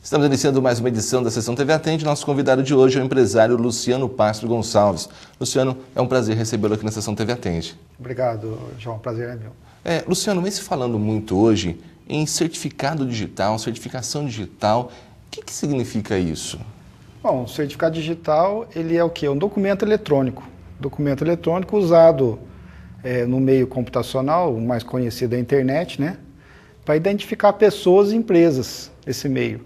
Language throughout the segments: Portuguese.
Estamos iniciando mais uma edição da Sessão TV Atende. Nosso convidado de hoje é o empresário Luciano Pastro Gonçalves. Luciano, é um prazer recebê-lo aqui na Sessão TV Atende. Obrigado, João. Prazer é meu. Luciano, vem se falando muito hoje em certificado digital, certificação digital. O que significa isso? Bom, o certificado digital, ele é o quê? Um documento eletrônico. Documento eletrônico usado no meio computacional, o mais conhecido é a internet, né? Para identificar pessoas e empresas nesse meio.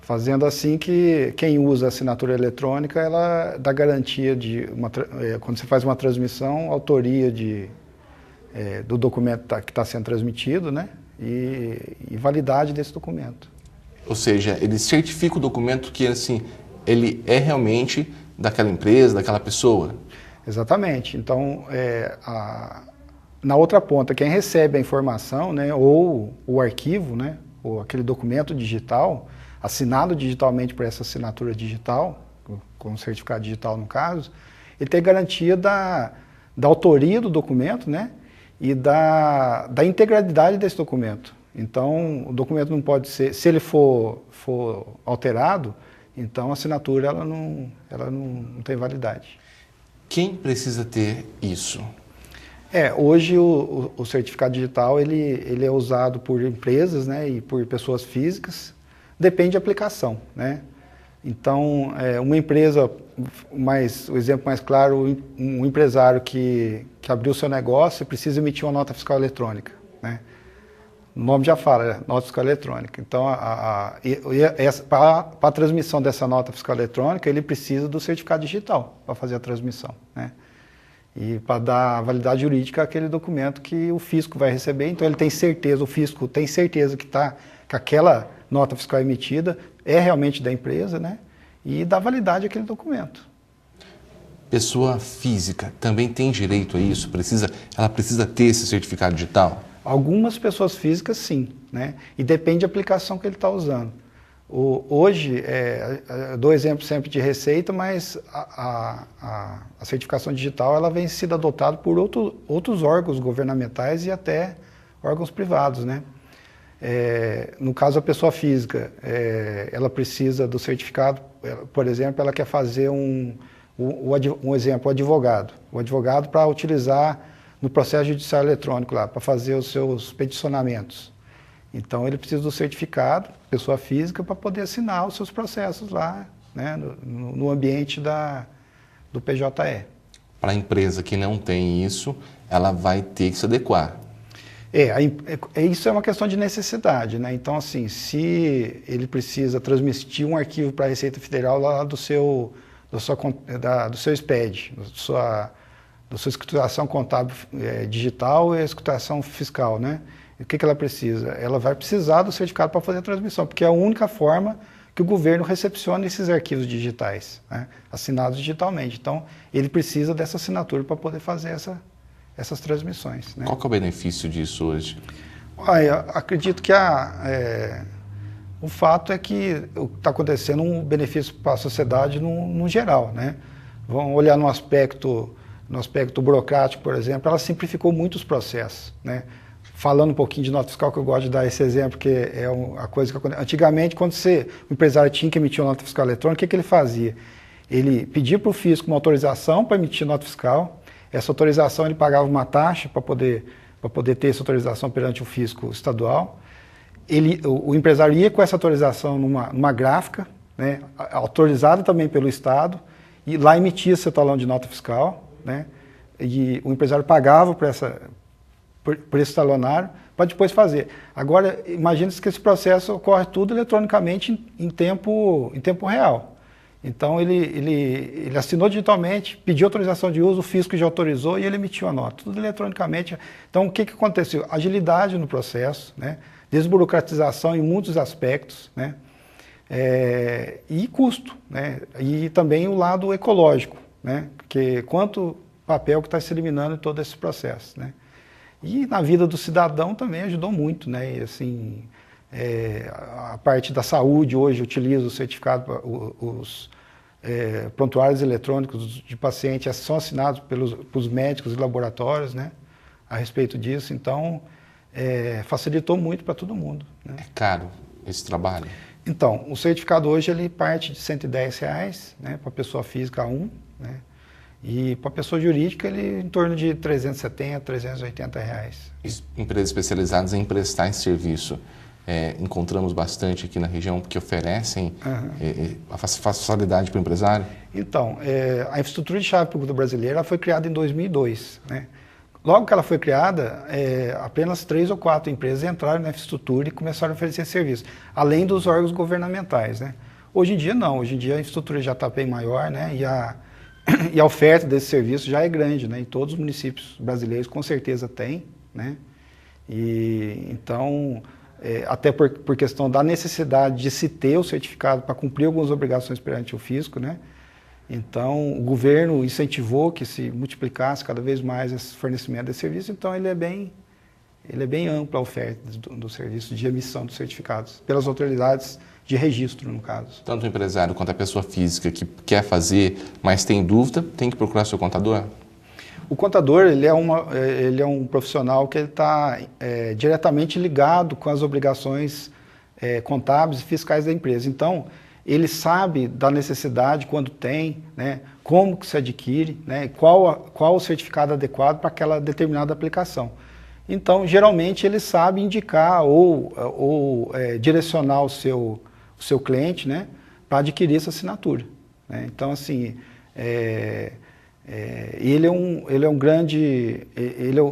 Fazendo assim que quem usa a assinatura eletrônica, ela dá garantia de, quando você faz uma transmissão, autoria do documento que está sendo transmitido, né? E validade desse documento. Ou seja, ele certifica o documento que assim, ele é realmente daquela empresa, daquela pessoa? Exatamente. Então, na outra ponta, quem recebe a informação, né, ou o arquivo, né, ou aquele documento digital, assinado digitalmente por essa assinatura digital, com certificado digital no caso, ele tem garantia da autoria do documento, né, e da integralidade desse documento. Então, o documento não pode ser, se ele for alterado, então a assinatura ela não tem validade. Quem precisa ter isso? Hoje o certificado digital ele é usado por empresas, né, e por pessoas físicas. Depende da aplicação, né? Então, uma empresa, o exemplo mais claro, um empresário que abriu seu negócio precisa emitir uma nota fiscal eletrônica, né? O nome já fala, nota fiscal eletrônica. Então, para a transmissão dessa nota fiscal eletrônica, ele precisa do certificado digital para fazer a transmissão, né? E para dar validade jurídica àquele documento que o fisco vai receber. Então, ele tem certeza, o fisco tem certeza que aquela nota fiscal emitida é realmente da empresa, né? E dá validade àquele documento. Pessoa física também tem direito a isso? Ela precisa ter esse certificado digital? Algumas pessoas físicas, sim, né? E depende da aplicação que ele está usando. Hoje, eu dou exemplo sempre de Receita, mas a certificação digital ela vem sendo adotada por outros órgãos governamentais e até órgãos privados, né? No caso, a pessoa física, ela precisa do certificado, por exemplo, ela quer fazer um exemplo, o advogado. O advogado para utilizar no processo judicial eletrônico lá, para fazer os seus peticionamentos. Então, ele precisa do certificado, pessoa física, para poder assinar os seus processos lá, né, no ambiente do PJE. Para a empresa que não tem isso, ela vai ter que se adequar. Isso é uma questão de necessidade, né? Então, assim, se ele precisa transmitir um arquivo para a Receita Federal lá do seu SPED, da sua escrituração contábil digital e a escrituração fiscal, né? O que ela precisa? Ela vai precisar do certificado para fazer a transmissão, porque é a única forma que o governo recepciona esses arquivos digitais, né? Assinados digitalmente. Então, ele precisa dessa assinatura para poder fazer essas transmissões, né? Qual que é o benefício disso hoje? Eu acredito que o fato é que o que está acontecendo é um benefício para a sociedade no geral, né? Vamos olhar no aspecto burocrático, por exemplo, ela simplificou muito os processos, né? Falando um pouquinho de nota fiscal, que eu gosto de dar esse exemplo, que é a coisa que acontece. Antigamente, quando o empresário tinha que emitir uma nota fiscal eletrônica, o que ele fazia? Ele pedia para o fisco uma autorização para emitir nota fiscal. Essa autorização ele pagava uma taxa para poder ter essa autorização perante o fisco estadual. O empresário ia com essa autorização numa gráfica, né, autorizada também pelo Estado, e lá emitia seu talão de nota fiscal, né, e o empresário pagava por esse talonário para depois fazer. Agora, imagine-se que esse processo ocorre tudo eletronicamente em tempo real. Então, ele assinou digitalmente, pediu autorização de uso, o fisco já autorizou e ele emitiu a nota, tudo eletronicamente. Então, o que aconteceu? Agilidade no processo, né? Desburocratização em muitos aspectos, né? E custo, né? E também o lado ecológico, né? Porque quanto papel que está se eliminando em todo esse processo, né? E na vida do cidadão também ajudou muito, né? E, assim, a parte da saúde hoje utiliza o certificado, os prontuários eletrônicos de paciente são assinados pelos médicos e laboratórios, né? A respeito disso. Então, facilitou muito para todo mundo, né? É caro esse trabalho? Então, o certificado hoje ele parte de R$110, né, para pessoa física 1, né, e para pessoa jurídica ele em torno de R$370, R$380. Empresas especializadas em prestar esse serviço, encontramos bastante aqui na região que oferecem a facilidade para o empresário? Então, a infraestrutura de chave pública brasileira ela foi criada em 2002, né? Logo que ela foi criada, apenas 3 ou 4 empresas entraram na infraestrutura e começaram a oferecer serviço, além dos órgãos governamentais, né? Hoje em dia não, hoje em dia a infraestrutura já está bem maior, né? E a oferta desse serviço já é grande, né? Em todos os municípios brasileiros com certeza tem, né? E então, até por questão da necessidade de se ter o certificado para cumprir algumas obrigações perante o fisco, né? Então, o governo incentivou que se multiplicasse cada vez mais esse fornecimento desse serviço, então ele é bem ampla a oferta do serviço de emissão dos certificados, pelas autoridades de registro, no caso. Tanto o empresário quanto a pessoa física que quer fazer, mas tem dúvida, tem que procurar seu contador? O contador, ele é um profissional que está diretamente ligado com as obrigações contábeis e fiscais da empresa. Então, ele sabe da necessidade quando tem, né, como que se adquire, né, qual o certificado adequado para aquela determinada aplicação. Então, geralmente, ele sabe indicar ou direcionar o seu cliente, né, para adquirir essa assinatura, né? Então, assim, ele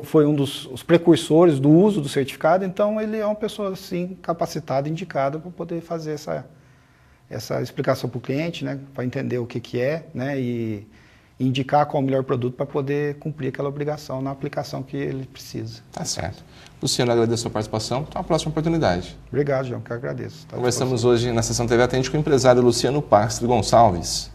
foi um dos precursores do uso do certificado, então ele é uma pessoa assim, capacitada, indicada para poder fazer essa explicação para o cliente, né, para entender o que é, né, e indicar qual é o melhor produto para poder cumprir aquela obrigação na aplicação que ele precisa. Tá certo. Luciano, agradeço a sua participação. Até uma próxima oportunidade. Obrigado, João, que eu agradeço. Conversamos hoje na Sessão TV Atende com o empresário Luciano Pastro Gonçalves.